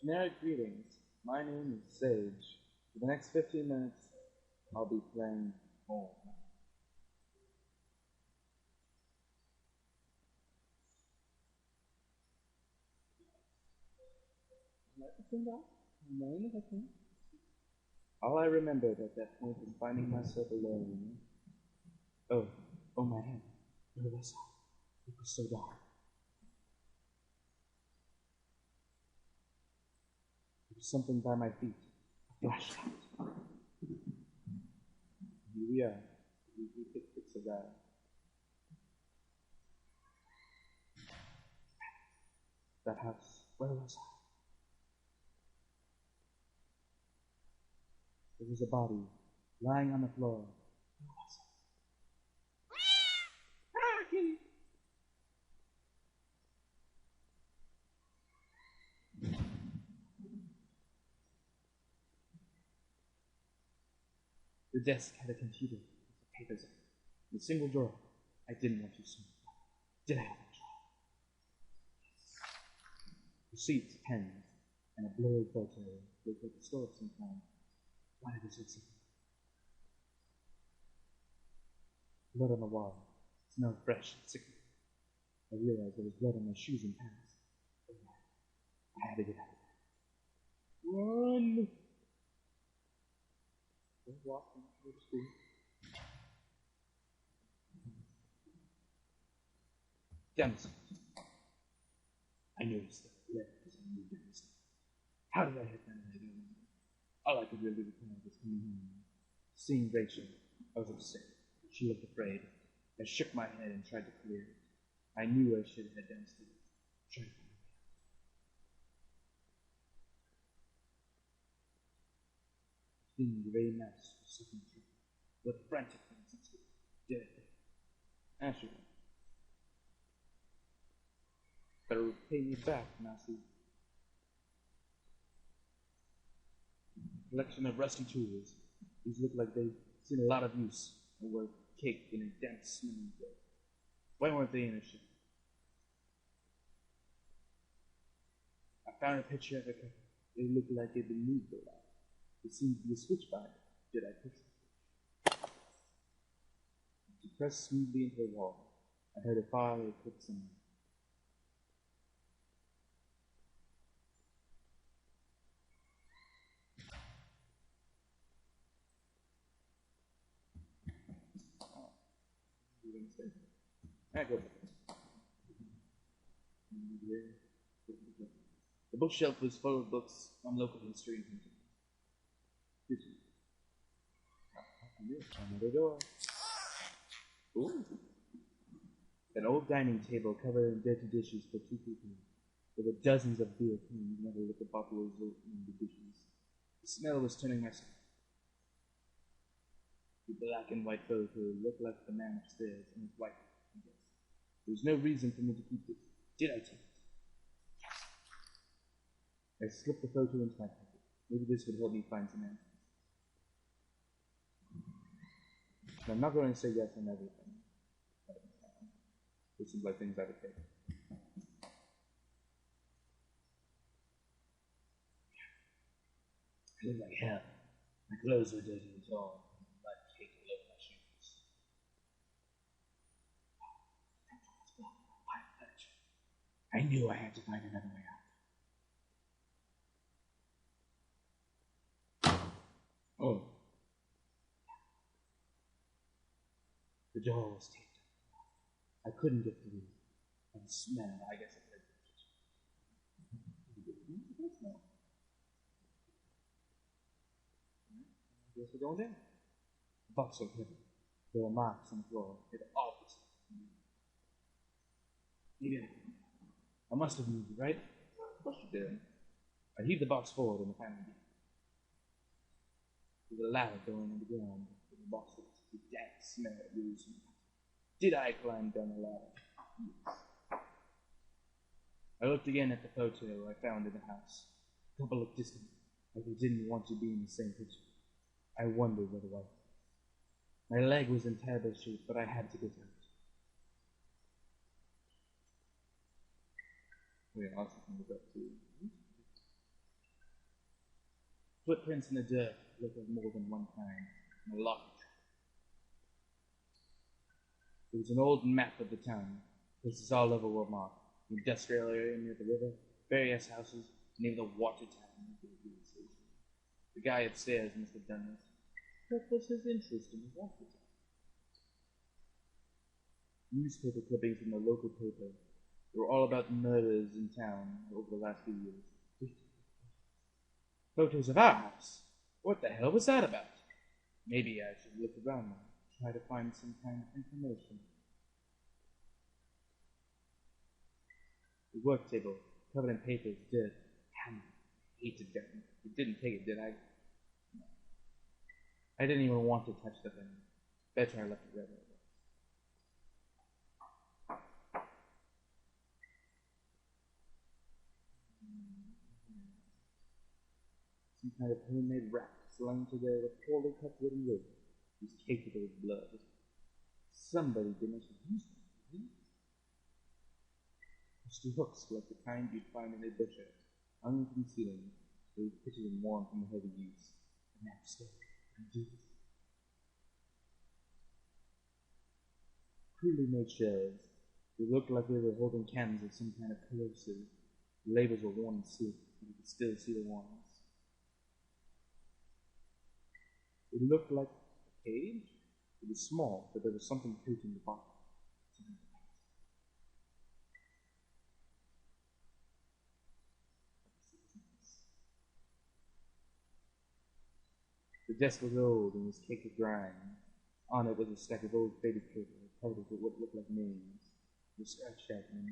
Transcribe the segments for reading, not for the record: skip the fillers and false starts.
Generic greetings. My name is Sage. For the next 15 minutes, I'll be playing home. All I remembered at that point was finding myself alone. Oh, my head. Where was I? It was so dark. There was something by my feet. A flashlight. Here we are. We picked of that. That house. Where was I? There was a body lying on the floor. Where was it? The desk had a computer with papers in it. In a single drawer. I didn't want to see it. Did I have a drawer? Receipts, pens, and a blurry photo looked like a store of some kind. Why did this exist? Blood on the wall. It smelled fresh and sickly. I realized there was blood on my shoes and pants. I had to get out of there. Run! Don't walk into the street. Down the stairs. I noticed that I left as I moved down the stairs. How did I hit that? I don't know. All I could really recall was coming home. Seeing Rachel, I was upset. She looked afraid. I shook my head and tried to clear it. I knew I should head downstairs. Try to find a way out. The thin gray mass was sucking through. What frantic things it took. Did it? Ashley. Better pay me back, Massey. Collection of rusty tools. These look like they've seen a lot of use and were caked in a dense smelling dirt. Why weren't they in a ship? I found a picture of a couple. It looked like it had been moved a lot. It seemed to be a switch by it. Did I push it? It pressed smoothly into the wall. I heard a faraway click somewhere. Go. The bookshelf was full of books on local history and history. Another door. Ooh. An old dining table covered in dirty dishes for two people. There were dozens of beer cans, never with the bottles in the dishes. The smell was turning my stomach. The black and white photo looked like the man upstairs and his wife. There was no reason for me to keep it. Did I take it? I slipped the photo into my pocket. Maybe this would help me find some answers. But I'm not going to say yes on everything. This seems like things I would take. I looked like hell. My clothes were dirty and torn. Blood caked all over my shoes. I knew I had to find another way out. Oh. The door was taped up. I couldn't get through. And the smell, I guess it was the smell. I guess we're going down. The box was heavy. There were marks on the floor. It obviously maybe I must have moved it, right? Of course you did. I heaved the box forward and the family did. There was a ladder going underground. The box was the dank smell of losing. Did I climb down the ladder? Yes. I looked again at the photo I found in the house. A couple looked distant, like they didn't want to be in the same picture. I wondered what it was. My leg was in terrible shape, but I had to get out. Yeah, I'll look up too. Footprints in the dirt look like more than one kind, and a lot of tracks. There was an old map of the town. Places all over were marked. The industrial area near the river, various houses, and even the water tower near the station. The guy upstairs must have done this. What was his interest in the water tower? Newspaper clippings from the local paper. They were all about murders in town over the last few years. Photos of our house. What the hell was that about? Maybe I should look around now, try to find some kind of information. The work table, covered in papers, dirt, hammer. I hated that. It didn't take it, did I? No. I didn't even want to touch the thing. Better I left it right there. Some kind of homemade wrap slung together with poorly cut wooden wood. It was capable of blood. Somebody didn't use them. Rusty hooks like the kind you'd find in a butcher, hung from the ceiling, they were pitted and worn from the heavy use. And now stay and do this. Crudely made shelves. They looked like they were holding cans of some kind of corrosive. The labels were worn and sleek, but you could still see the ones. It looked like a cage. It was small, but there was something floating in the bottom. The desk was old and was caked with grime. On it was a stack of old faded paper, covered with what looked like names. They were scratched out and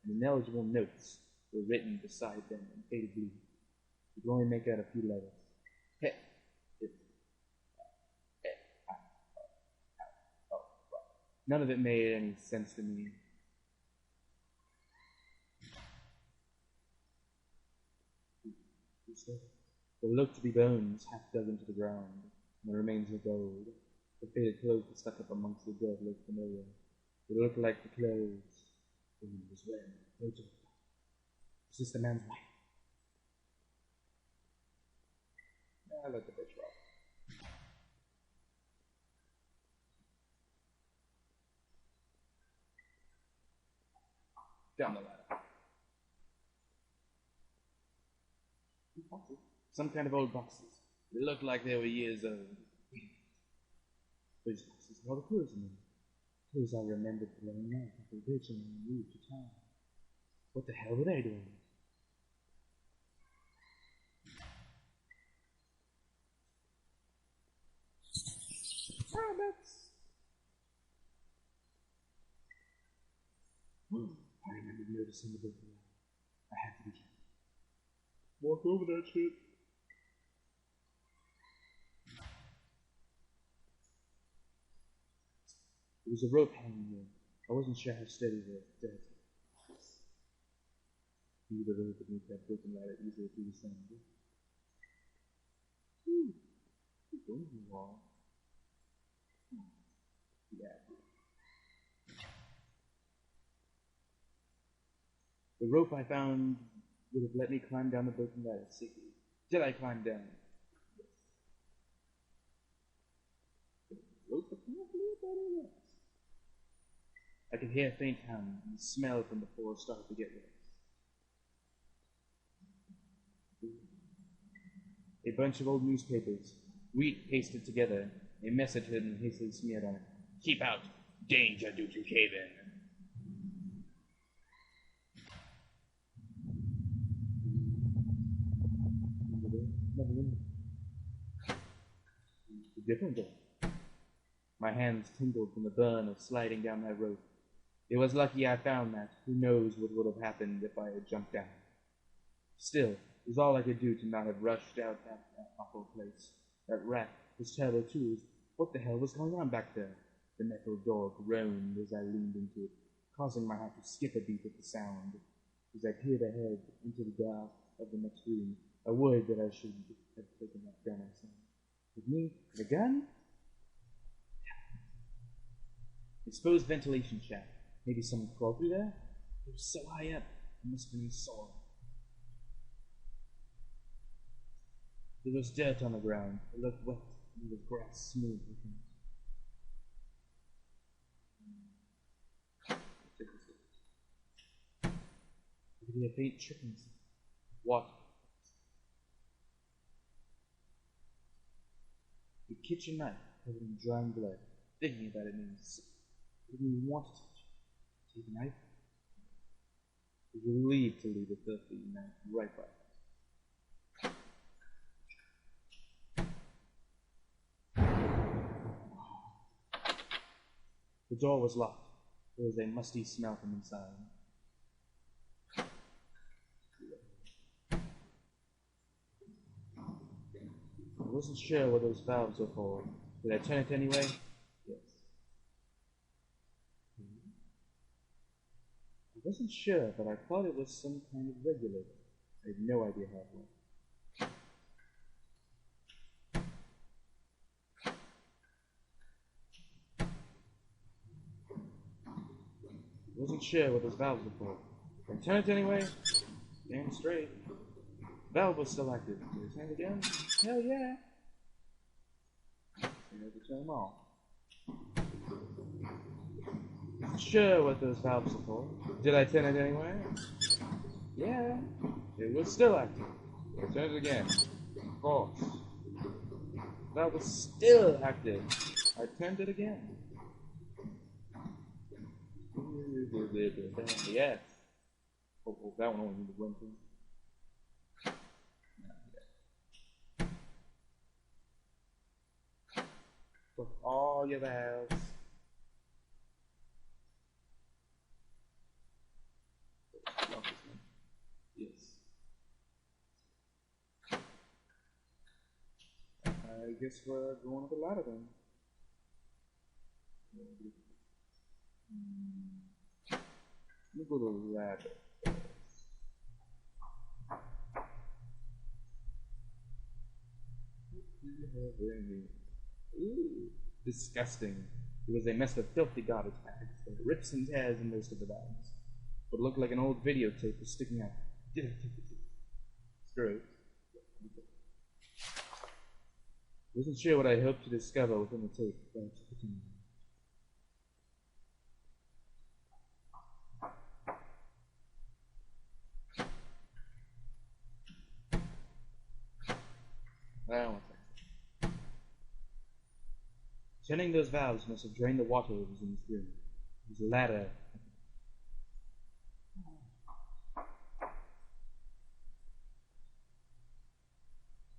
ineligible notes were written beside them in faded blue. You could only make out a few letters. None of it made any sense to me. There looked to be bones half dug into the ground, and the remains of gold. The faded clothes were stuck up amongst the dirt looked familiar. They looked like the clothes the woman was wearing. Was this the man's wife? I let the bitch rock. Down the ladder. Boxes. Some kind of old boxes. They looked like they were years old. Those boxes had all the clothes in them. Clothes I remembered throwing out after reaching and moved to town. What the hell were they doing? Rabbits! I remembered noticing the book. I had to be careful. Walk over that shit. There was a rope hanging here. I wasn't sure how steady the dead. You would have beneath that broken ladder easily through the sand. Going to the wall. Yeah. The rope I found would have let me climb down the broken ladder safely. Did I climb down? Yes. The rope apparently better yes. I could hear a faint hum, and the smell from the floor started to get worse. A bunch of old newspapers, wheat pasted together, a message hidden hastily smeared on it. Keep out! Danger due to cave in. A different door. My hands tingled from the burn of sliding down that rope. It was lucky I found that. Who knows what would have happened if I had jumped down. Still, it was all I could do to not have rushed out that awful place. That rat was terrible too. What the hell was going on back there? The metal door groaned as I leaned into it, causing my heart to skip a beat at the sound. As I peered ahead into the dark of the next room, I worried that I should have taken that gun outside. With me, the gun? Exposed ventilation shaft. Maybe someone crawled through there? It was so high up, it must have been soil. There was dirt on the ground. It looked wet, and the grass smooth with it. I could hear faint trickling sound. Water. The kitchen knife covered in drying blood. Thinking about it made me sick. I didn't even want to touch it. Take a knife. I was relieved to leave the filthy knife right by it. The door was locked. There was a musty smell from inside. I wasn't sure what those valves were for. Did I turn it anyway? Yes. I wasn't sure, but I thought it was some kind of regulator. I had no idea how it worked. I wasn't sure what those valves were for. Did I turn it anyway? Damn straight. Valve was still active. Did I turn it again? Hell yeah! I had to turn them off. Wasn't sure what those valves were for. Did I turn it anyway? Yeah. It was still active. I turned it again. Of course. Valve was still active. I turned it again. Yes. Oh, that one only needed one thing. With all your valves. Yes. I guess we're going up the ladder then. Let me go to the ladder. Ooh, disgusting. It was a mess of filthy garbage bags. There were rips and tears in most of the bags. What looked like an old videotape was sticking out. Screw it. Wasn't sure what I hoped to discover within the tape, but I took it in. One second. Turning those valves must have drained the water that was in this room. There was a ladder.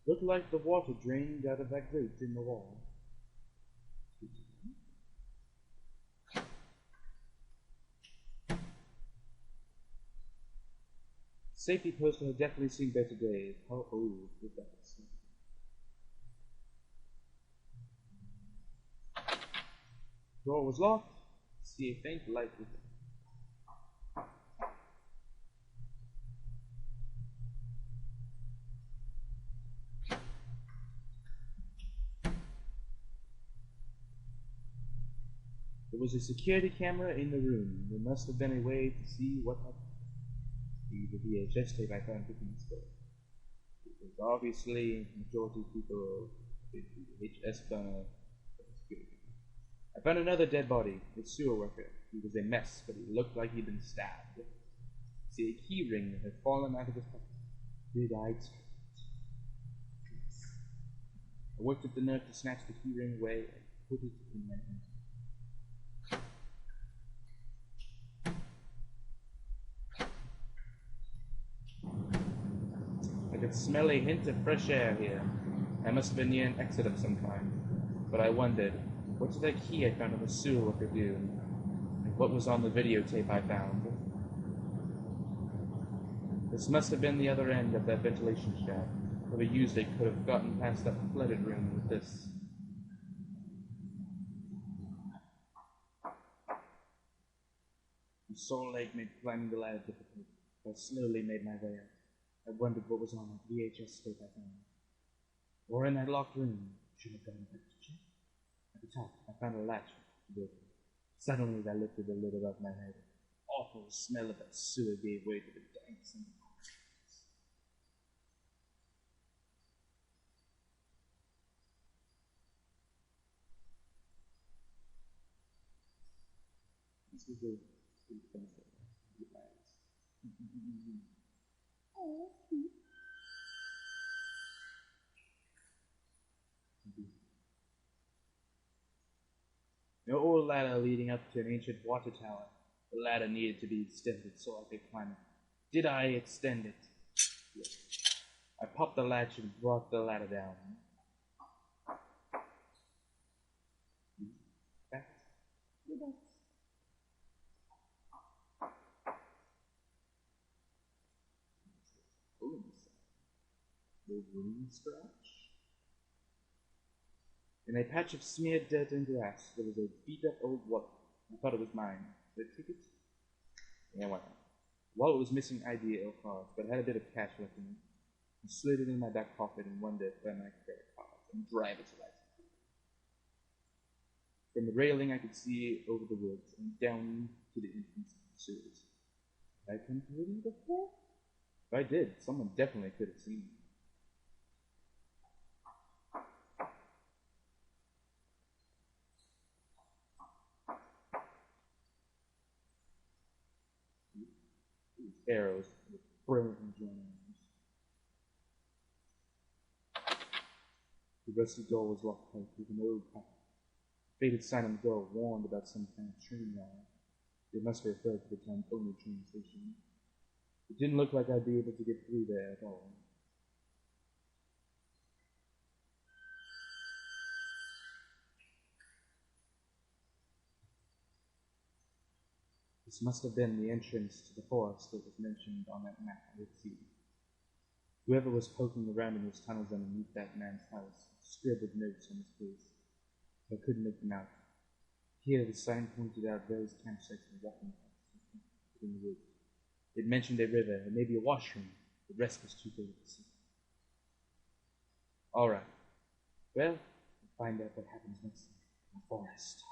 Looked like the water drained out of that grate in the wall. Safety poster had definitely seen better days. How old was that? Door was locked. See a faint light within. There was a security camera in the room. There must have been a way to see what happened. The VHS tape I found within the store. Because obviously, majority of people did the VHS burner. I found another dead body, a sewer worker. He was a mess, but he looked like he'd been stabbed. See, a key ring that had fallen out of his pocket. Big-eyed. I worked up the nerve to snatch the key ring away and put it in my hand. I could smell a hint of fresh air here. I must have been near an exit of some kind. But I wondered, what did that key I found on the sewer worker do? And what was on the videotape I found? This must have been the other end of that ventilation shaft. Whoever used it could have gotten past that flooded room with this. My sore leg made climbing the ladder difficult. I slowly made my way up. I wondered what was on that VHS tape I found. Or in that locked room. Should have gone back to check. At the top, I found a latch to the door. Suddenly, I lifted the lid above my head. The awful smell of that sewer gave way to the dank and This is a sweet benefit. Oh, sweet. No old ladder leading up to an ancient water tower. The ladder needed to be extended so I could climb it. Did I extend it? Yes. I popped the latch and brought the ladder down. Back. The room scratch. In a patch of smeared dirt and grass, there was a beat-up old wallet. I thought it was mine. Did I take it? Yeah, why not? The wallet was missing ID or cards, but it had a bit of cash left in it. I slid it in my back pocket and wondered where my credit cards and driver's license. From the railing, I could see over the woods and down to the entrance of the sewers. Had I come here before? If I did, someone definitely could have seen me. Arrows with brilliant gems. The rusty door was locked tight with an old padlock. The faded sign on the door warned about some kind of train yard. It must have referred to the town's only train station. It didn't look like I'd be able to get through there at all. This must have been the entrance to the forest that was mentioned on that map I had seen. Whoever was poking around in those tunnels underneath that man's house scribbled notes on his face. I couldn't make them out. Here the sign pointed out various campsites and walking paths in the woods. It mentioned a river and maybe a washroom. The rest was too big to see. All right. Well, we'll find out what happens next in the forest.